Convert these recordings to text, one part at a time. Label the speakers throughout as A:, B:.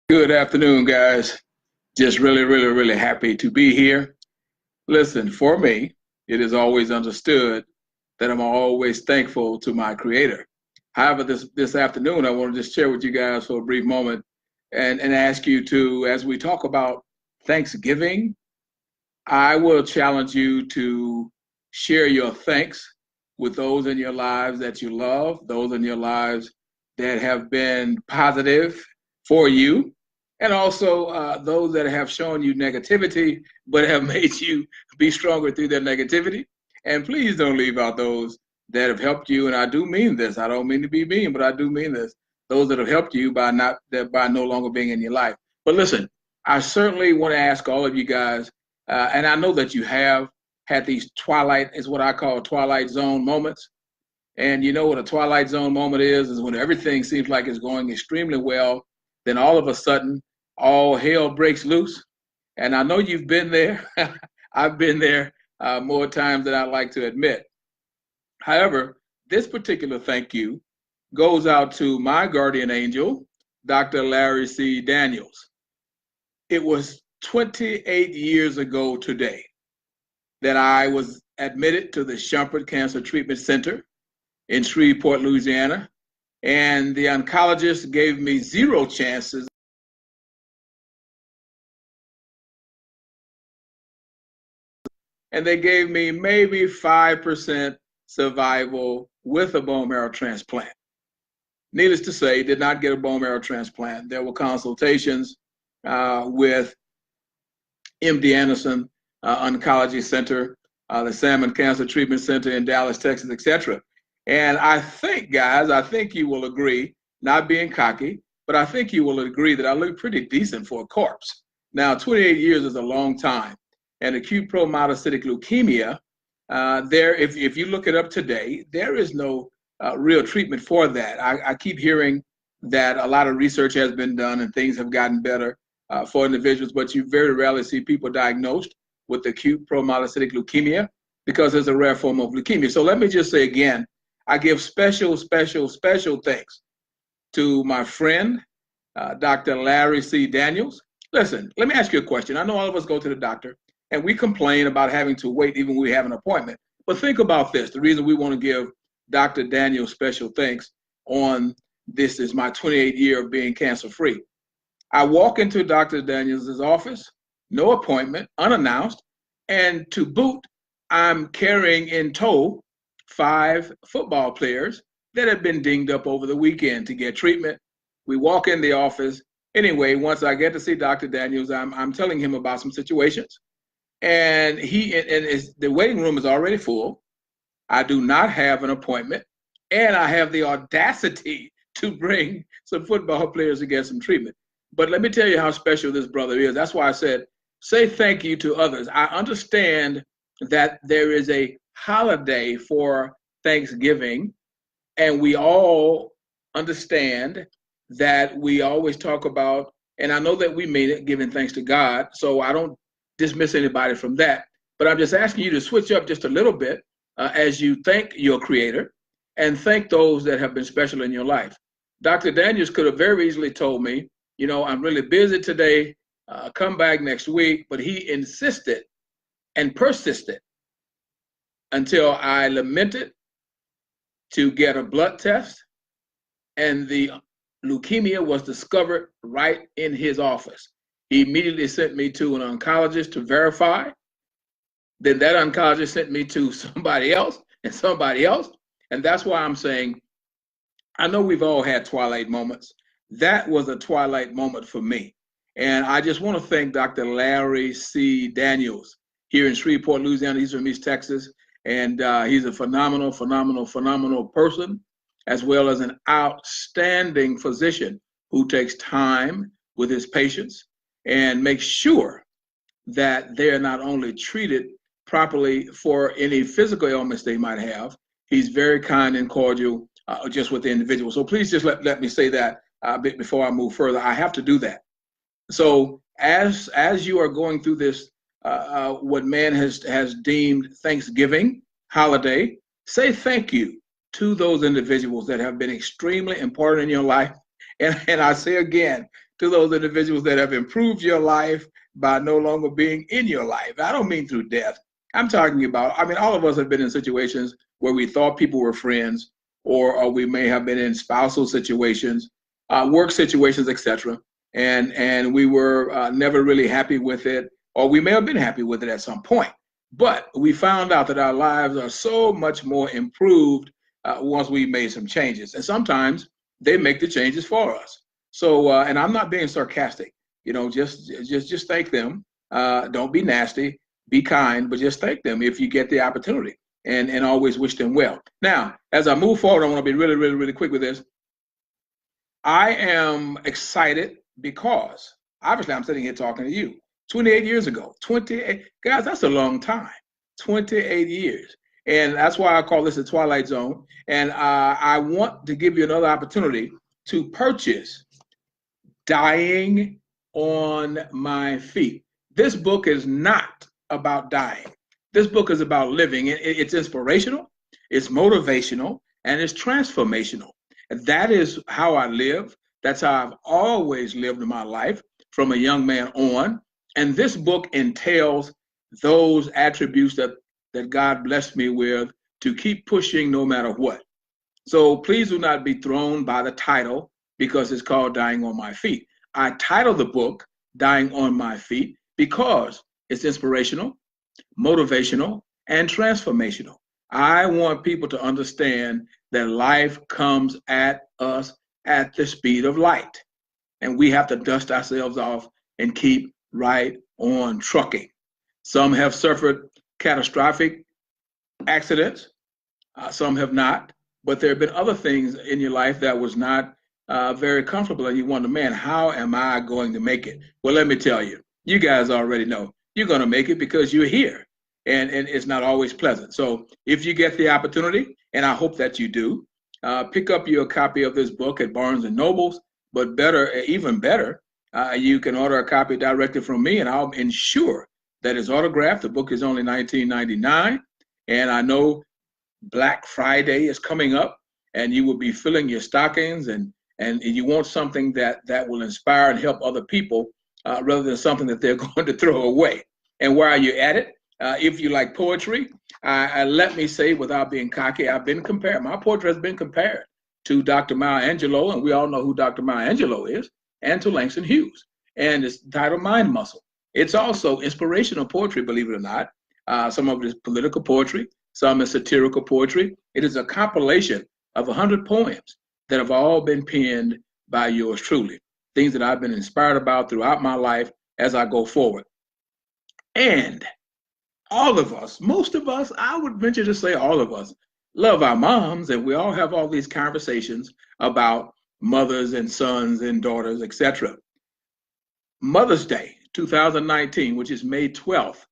A: Good afternoon, guys. Just really happy to be here. Listen, for me, it is always understood that I'm always thankful to my creator. However, this afternoon, I want to just share with you guys for a brief moment and ask you to, as we talk about Thanksgiving, I will challenge you to share your thanks with those in your lives that you love, those in your lives that have been positive for you, and also those that have shown you negativity but have made you be stronger through their negativity. And please don't leave out those that have helped you. And I do mean this. I don't mean to be mean, but I do mean this. Those that have helped you by no longer being in your life. But listen, I certainly want to ask all of you guys and I know that you have had these twilight, is what I call twilight zone moments. And you know what a twilight zone moment is when everything seems like it's going extremely well. Then all of a sudden, all hell breaks loose. And I know you've been there. I've been there more times than I like to admit. However, this particular thank you goes out to my guardian angel, Dr. Larry C. Daniels. It was 28 years ago today that I was admitted to the Shumpert Cancer Treatment Center in Shreveport, Louisiana, and the oncologist gave me zero chances. And they gave me maybe 5% survival with a bone marrow transplant. Needless to say, did not get a bone marrow transplant. There were consultations with MD Anderson Oncology Center, the Salmon Cancer Treatment Center in Dallas, Texas, etc. And I think, guys, I think you will agree, not being cocky, but I think you will agree that I look pretty decent for a corpse. Now, 28 years is a long time. And acute promyelocytic leukemia, if you look it up today, there is no real treatment for that. I keep hearing that a lot of research has been done and things have gotten better for individuals, but you very rarely see people diagnosed with acute promyelocytic leukemia because there's a rare form of leukemia. So let me just say again, I give special thanks to my friend, Dr. Larry C. Daniels. Listen, let me ask you a question. I know all of us go to the doctor and we complain about having to wait even when we have an appointment. But think about this. The reason we want to give Dr. Daniels special thanks on this is my 28 year of being cancer free. I walk into Dr. Daniels' office, no appointment, unannounced, and to boot, I'm carrying in tow 5 football players that had been dinged up over the weekend to get treatment. We walk in the office. Anyway, once I get to see Dr. Daniels, I'm telling him about some situations. And the waiting room is already full. I do not have an appointment. And I have the audacity to bring some football players to get some treatment. But let me tell you how special this brother is. That's why I said, say thank you to others. I understand that there is a holiday for Thanksgiving, and we all understand that we always talk about, and I know that we mean it, giving thanks to God, so I don't dismiss anybody from that, but I'm just asking you to switch up just a little bit as you thank your creator and thank those that have been special in your life. Dr. Daniels could have very easily told me, you know, I'm really busy today, come back next week, but he insisted and persisted until I lamented to get a blood test, and the leukemia was discovered right in his office. He immediately sent me to an oncologist to verify. Then that oncologist sent me to somebody else and somebody else. And that's why I'm saying, I know we've all had twilight moments. That was a twilight moment for me. And I just want to thank Dr. Larry C. Daniels here in Shreveport, Louisiana. He's from East Texas. And he's a phenomenal person, as well as an outstanding physician who takes time with his patients and makes sure that they're not only treated properly for any physical ailments they might have. He's very kind and cordial just with the individual. So please just let me say that before I move further. I have to do that. So as you are going through this, what man has deemed Thanksgiving holiday, say thank you to those individuals that have been extremely important in your life. And I say again, to those individuals that have improved your life by no longer being in your life. I don't mean through death. I'm talking about, I mean, all of us have been in situations where we thought people were friends, or we may have been in spousal situations, work situations, etc. And we were never really happy with it, or we may have been happy with it at some point. But we found out that our lives are so much more improved once we made some changes. And sometimes they make the changes for us. So, and I'm not being sarcastic, you know, just thank them. Don't be nasty, be kind, but just thank them if you get the opportunity, and always wish them well. Now, as I move forward, I want to be really, really, really quick with this. I am excited because obviously I'm sitting here talking to you. 28 years ago, 28, guys, that's a long time, 28 years. And that's why I call this a Twilight Zone. And I want to give you another opportunity to purchase Dying on My Feet. This book is not about dying. This book is about living. It's inspirational, it's motivational, and it's transformational. And that is how I live. That's how I've always lived in my life from a young man on. And this book entails those attributes that God blessed me with to keep pushing no matter what. So please do not be thrown by the title because it's called Dying on My Feet. I titled the book Dying on My Feet because it's inspirational, motivational, and transformational. I want people to understand that life comes at us at the speed of light, and we have to dust ourselves off and keep right on trucking. Some have suffered catastrophic accidents, some have not, but there have been other things in your life that was not very comfortable, and you wonder, man, how am I going to make it? Well, let me tell you, you guys already know you're going to make it because you're here, and it's not always pleasant. So if you get the opportunity, and I hope that you do, pick up your copy of this book at Barnes and Nobles, but better, even better, you can order a copy directly from me, and I'll ensure that it's autographed. The book is only $19.99, and I know Black Friday is coming up, and you will be filling your stockings, and you want something that will inspire and help other people rather than something that they're going to throw away. And while you're at it, if you like poetry, let me say, without being cocky, I've been compared. My poetry has been compared to Dr. Maya Angelou, and we all know who Dr. Maya Angelou is, and to Langston Hughes. And it's titled Mind Muscle. It's also inspirational poetry, believe it or not. Some of it is political poetry, some is satirical poetry. It is a compilation of 100 poems that have all been penned by yours truly, things that I've been inspired about throughout my life as I go forward. And all of us, most of us, I would venture to say all of us, love our moms, and we all have all these conversations about mothers and sons and daughters, etc. Mother's Day 2019, which is May 12th,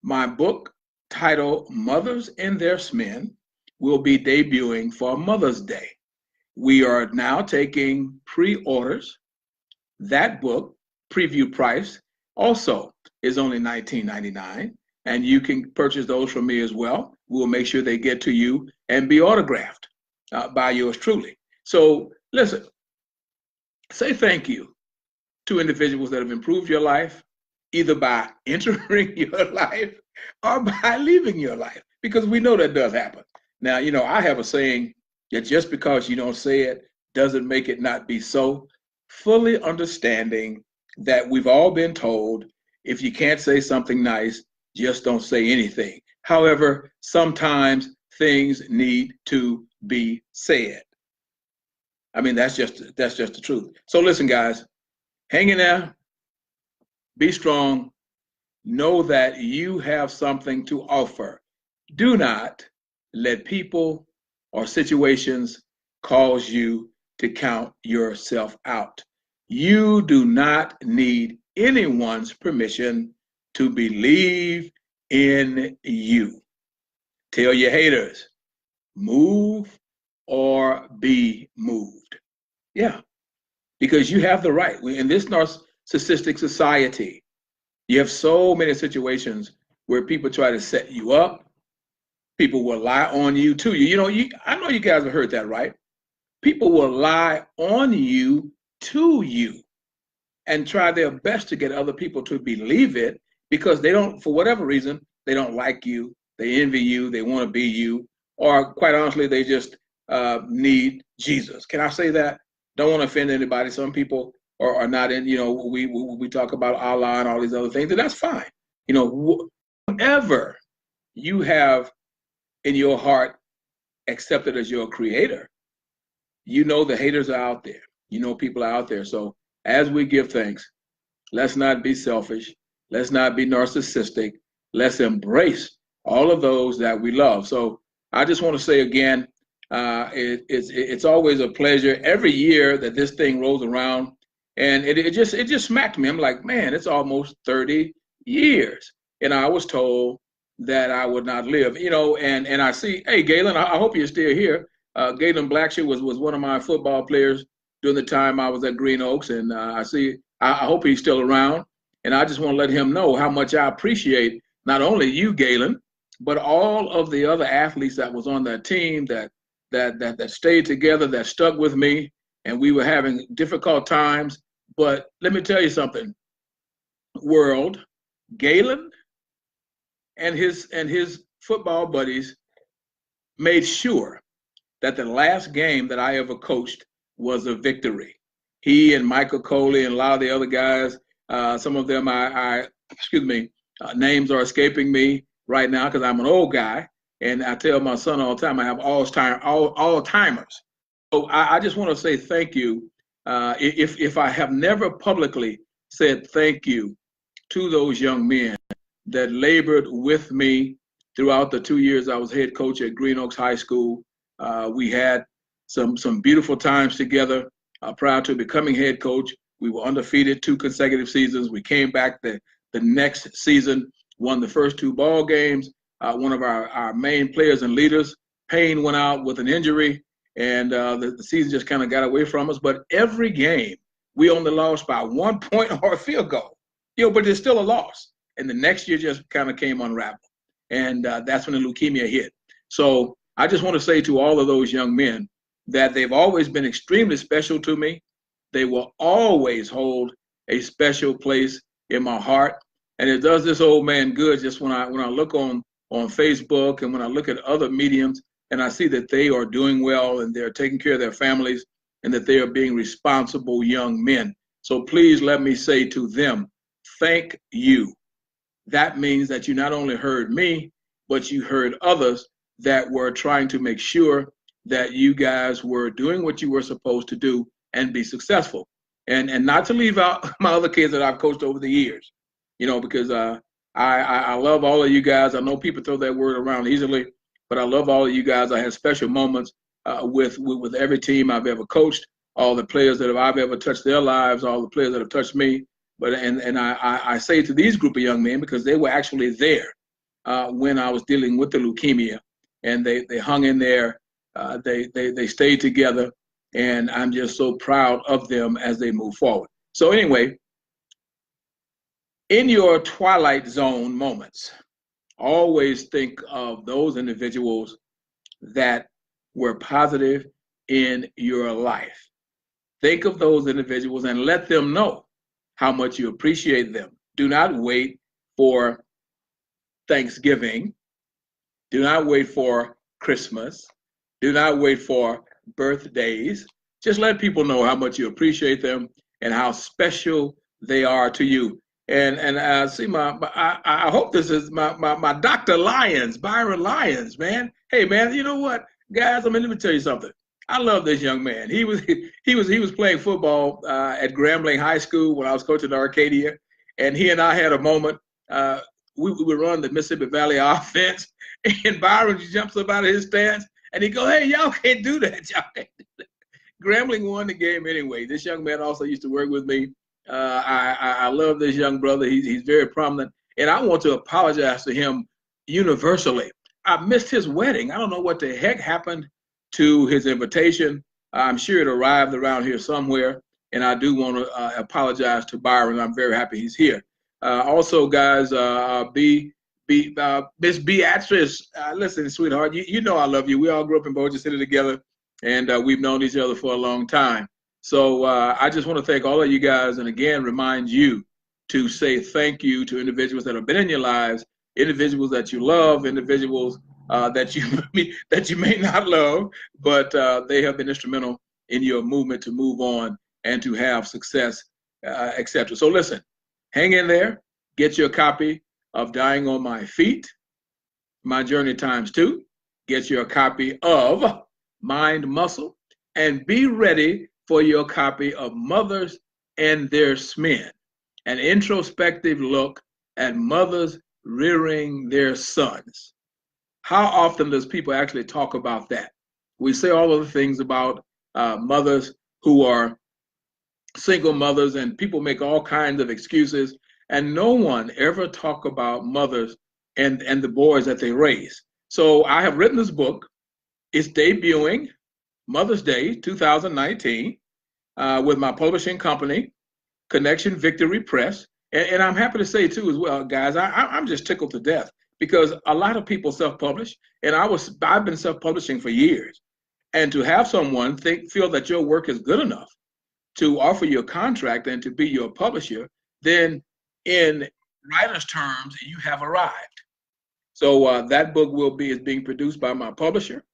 A: my book titled Mothers and Their Men will be debuting for Mother's Day. We are now taking pre-orders. That book, preview price, also is only $19.99, and you can purchase those from me as well. We'll make sure they get to you and be autographed by yours truly. So listen, say thank you to individuals that have improved your life, either by entering your life or by leaving your life, because we know that does happen. Now, you know, I have a saying that just because you don't say it doesn't make it not be so, fully understanding that we've all been told, if you can't say something nice, just don't say anything. However, sometimes things need to be said. I mean, that's just the truth. So listen, guys, hang in there, be strong, know that you have something to offer. Do not let people or situations cause you to count yourself out. You do not need anyone's permission to believe in you. Tell your haters, move or be moved. Yeah, because you have the right. In this narcissistic society, you have so many situations where people try to set you up. People will lie on you to you. You know, I know you guys have heard that, right? People will lie on you to you. and try their best to get other people to believe it, because they don't, for whatever reason, they don't like you, they envy you, they want to be you, or quite honestly, they just need Jesus. Can I say that? Don't want to offend anybody. Some people are not in, we talk about Allah and all these other things, and that's fine. Whatever you have in your heart accepted as your creator, the haters are out there. People are out there. So as we give thanks, let's not be selfish. Let's not be narcissistic. Let's embrace all of those that we love. So I just want to say again, it's always a pleasure every year that this thing rolls around, and it just smacked me. I'm like, man, it's almost 30 years, and I was told that I would not live. And I see, hey, Galen, I hope you're still here. Galen Blackshear was one of my football players during the time I was at Green Oaks, and I hope he's still around. And I just want to let him know how much I appreciate not only you, Galen, but all of the other athletes that was on that team that stayed together, that stuck with me, and we were having difficult times. But let me tell you something, world, Galen and his football buddies made sure that the last game that I ever coached was a victory. He and Michael Coley and a lot of the other guys, some of them names are escaping me right now because I'm an old guy, and I tell my son all the time I have all timers. So I just want to say thank you. If I have never publicly said thank you to those young men that labored with me throughout the 2 years I was head coach at Green Oaks High School. We had some beautiful times together prior to becoming head coach. We were undefeated 2 consecutive seasons. We came back the next season, won the first 2 ball games. One of our main players and leaders, Payne, went out with an injury, and the season just kind of got away from us. But every game, we only lost by 1 point or a field goal. But it's still a loss. And the next year just kind of came unraveled. And that's when the leukemia hit. So I just want to say to all of those young men that they've always been extremely special to me. They will always hold a special place in my heart. And it does this old man good just when I look on Facebook and when I look at other mediums and I see that they are doing well and they're taking care of their families and that they are being responsible young men. So please let me say to them, thank you. That means that you not only heard me, but you heard others that were trying to make sure that you guys were doing what you were supposed to do and be successful. And not to leave out my other kids that I've coached over the years, because I love all of you guys. I know people throw that word around easily, but I love all of you guys. I had special moments with every team I've ever coached, all the players that I've ever touched their lives, all the players that have touched me. But I say to these group of young men because they were actually there when I was dealing with the leukemia, and they hung in there. They stayed together, and I'm just so proud of them as they move forward. So anyway, in your twilight zone moments, always think of those individuals that were positive in your life. Think of those individuals and let them know how much you appreciate them. Do not wait for Thanksgiving. Do not wait for Christmas. Do not wait for birthdays. Just let people know how much you appreciate them and how special they are to you. And I see I hope this is my Dr. Lyons, Byron Lyons, man. Hey, man, you know what, guys? Let me tell you something. I love this young man. He was playing football at Grambling High School when I was coaching Arcadia, and he and I had a moment. We would run the Mississippi Valley offense, and Byron jumps up out of his stance, and he goes, "Hey, y'all can't do that. Y'all can't do that." Grambling won the game anyway. This young man also used to work with me. I love this young brother. He's very prominent, and I want to apologize to him universally. I missed his wedding. I don't know what the heck happened to his invitation. I'm sure it arrived around here somewhere, and I do want to apologize to Byron. I'm very happy he's here. Also, guys, Miss Beatrice, listen, sweetheart, you know I love you. We all grew up in Bossier City together, and we've known each other for a long time. So I just want to thank all of you guys, and again, remind you to say thank you to individuals that have been in your lives, individuals that you love, individuals that you may not love, but they have been instrumental in your movement to move on and to have success, etc. So listen, hang in there, get your copy of Dying on My Feet, My Journey Times 2, get your copy of Mind Muscle, and be ready for your copy of Mothers and Their Men, an introspective look at mothers rearing their sons. How often does people actually talk about that? We say all of the things about mothers who are single mothers, and people make all kinds of excuses, and no one ever talk about mothers and the boys that they raise. So I have written this book. It's debuting Mother's Day 2019 with my publishing company, Connection Victory Press. And I'm happy to say too as well, guys, I'm just tickled to death because a lot of people self-publish, and I've been self-publishing for years. And to have someone feel that your work is good enough to offer you a contract and to be your publisher, then in writer's terms, you have arrived. So that book is being produced by my publisher,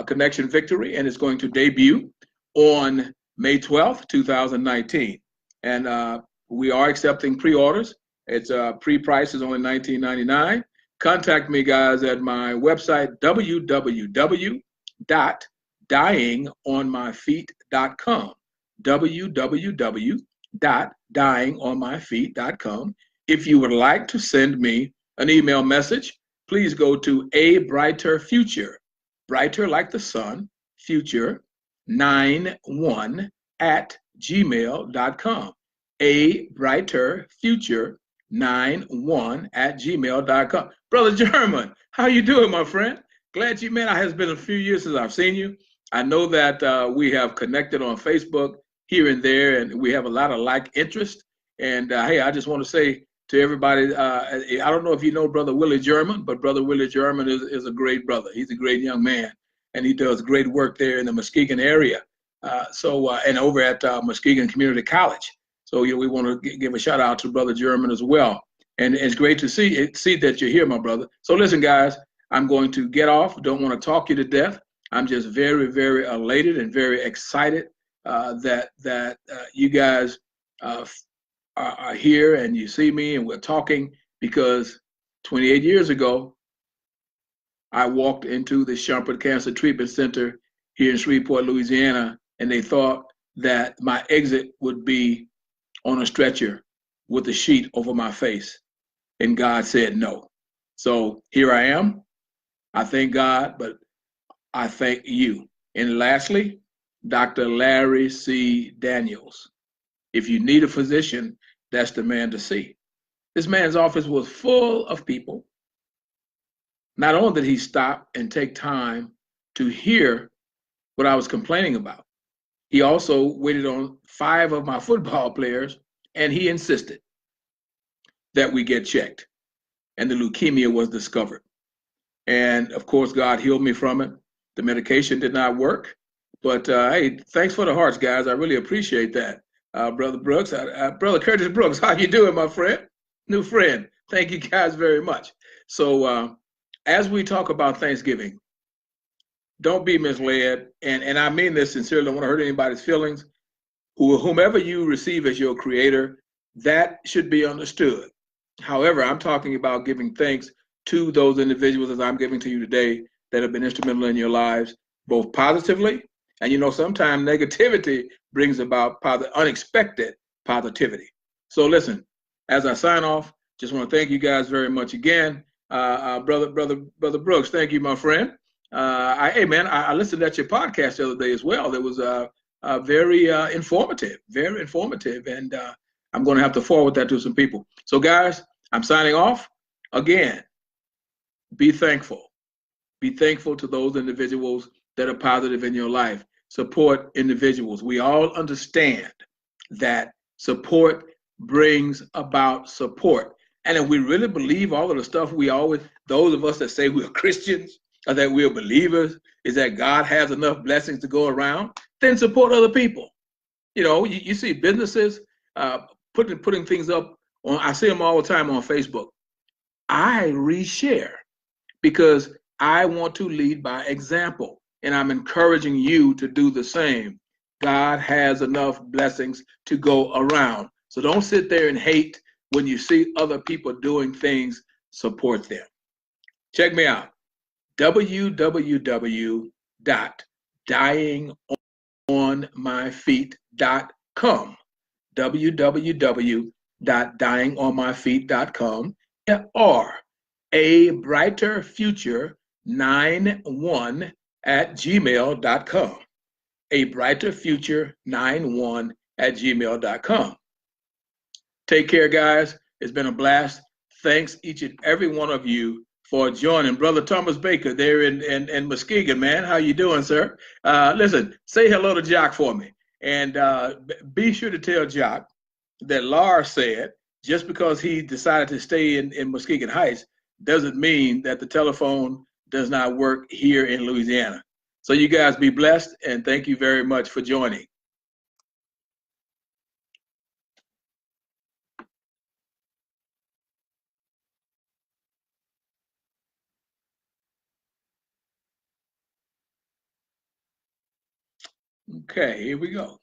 A: Connection Victory, and it's going to debut on May 12th, 2019. And we are accepting pre-orders. It's pre-price is only $19.99. Contact me, guys, at my website, www.dyingonmyfeet.com. www.dyingonmyfeet.com. If you would like to send me an email message, please go to A Brighter Future, brighter like the sun, future 91 at gmail.com. A Brighter Future 91 at gmail.com. Brother German, how you doing, my friend? Glad you met. It has been a few years since I've seen you. I know that we have connected on Facebook here and there, and we have a lot of like interest. And hey, I just want to say to everybody, I don't know if you know Brother Willie German, but Brother Willie German is a great brother. He's a great young man, and he does great work there in the Muskegon area. And over at Muskegon Community College. So we want to give a shout out to Brother German as well. And it's great to see that you're here, my brother. So listen, guys, I'm going to get off. Don't want to talk you to death. I'm just very, very elated and very excited that you guys are here and you see me and we're talking, because 28 years ago, I walked into the Shumpert Cancer Treatment Center here in Shreveport, Louisiana, and they thought that my exit would be on a stretcher with a sheet over my face. And God said no. So here I am. I thank God, but I thank you. And lastly, Dr. Larry C. Daniels. If you need a physician, that's the man to see. This man's office was full of people. Not only did he stop and take time to hear what I was complaining about, he also waited on 5 of my football players, and he insisted that we get checked. And the leukemia was discovered. And of course, God healed me from it. The medication did not work. But hey, thanks for the hearts, guys. I really appreciate that. Brother Brooks, Brother Curtis Brooks, how you doing, my friend? New friend. Thank you guys very much. So as we talk about Thanksgiving, don't be misled. And I mean this sincerely. I don't want to hurt anybody's feelings. Whomever you receive as your creator, that should be understood. However, I'm talking about giving thanks to those individuals, as I'm giving to you today, that have been instrumental in your lives, both positively, and sometimes negativity brings about unexpected positivity. So listen, as I sign off, just want to thank you guys very much again. Brother Brooks, thank you, my friend. Hey man, I listened at your podcast the other day as well. That was very informative, and I'm going to have to forward that to some people. So guys, I'm signing off. Again, be thankful. Be thankful to those individuals that are positive in your life. Support individuals. We all understand that support brings about support. And if we really believe all of the stuff those of us that say we're Christians or that we're believers, is that God has enough blessings to go around, then support other people. You know, you see businesses putting things up on. I see them all the time on Facebook. I reshare because I want to lead by example, and I'm encouraging you to do the same. God has enough blessings to go around. So don't sit there and hate when you see other people doing things, support them. Check me out, www.dyingonmyfeet.com. www.dyingonmyfeet.com, or a brighter future 91 at gmail.com. A brighter future 91 at gmail.com. Take care, guys. It's been a blast. Thanks each and every one of you for joining. Brother Thomas Baker there in Muskegon, man. How you doing, sir? Listen, say hello to Jock for me. And be sure to tell Jock that Lars said just because he decided to stay in Muskegon Heights doesn't mean that the telephone does not work here in Louisiana. So you guys be blessed, and thank you very much for joining. Okay, here we go.